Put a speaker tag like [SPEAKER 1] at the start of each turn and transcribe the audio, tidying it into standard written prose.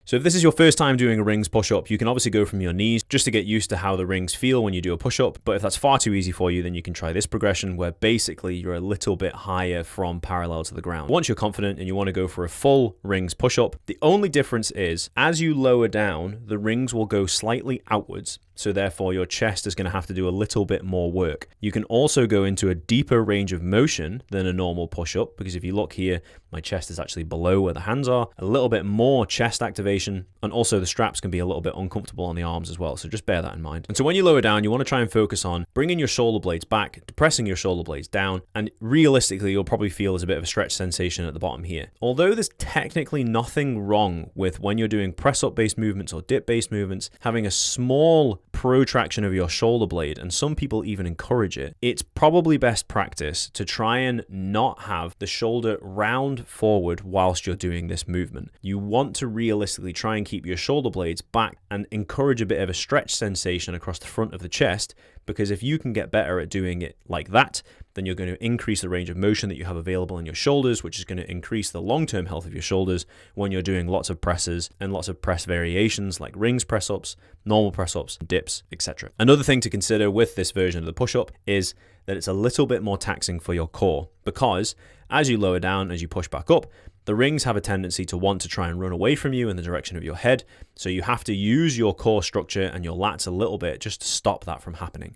[SPEAKER 1] So if this is your first time doing a rings push-up, you can obviously go from your knees just to get used to how the rings feel when you do a push-up. But if that's far too easy for you, then you can try this progression where basically you're a little bit higher from parallel to the ground. Once you're confident and you want to go for a full rings push-up, the only difference is as you lower down, the rings will go slightly outwards. So therefore your chest is going to have to do a little bit more work. You can also go into a deeper range of motion than a normal push-up, because if you look here, my chest is actually below where the hands are. A little bit more chest activation, and also the straps can be a little bit uncomfortable on the arms as well, so just bear that in mind. And so when you lower down, you want to try and focus on bringing your shoulder blades back, depressing your shoulder blades down, and realistically you'll probably feel there's a bit of a stretch sensation at the bottom here. Although there's technically nothing wrong with when you're doing press-up based movements or dip-based movements, having a small protraction of your shoulder blade, and some people even encourage it, it's probably best practice to try and not have the shoulder round forward whilst you're doing this movement. You want to realistically try and keep your shoulder blades back and encourage a bit of a stretch sensation across the front of the chest, because if you can get better at doing it like that, then you're going to increase the range of motion that you have available in your shoulders, which is going to increase the long-term health of your shoulders when you're doing lots of presses and lots of press variations like rings press-ups, normal press-ups, dips, etc. Another thing to consider with this version of the push-up is that it's a little bit more taxing for your core, because as you lower down, as you push back up, the rings have a tendency to want to try and run away from you in the direction of your head, so you have to use your core structure and your lats a little bit just to stop that from happening.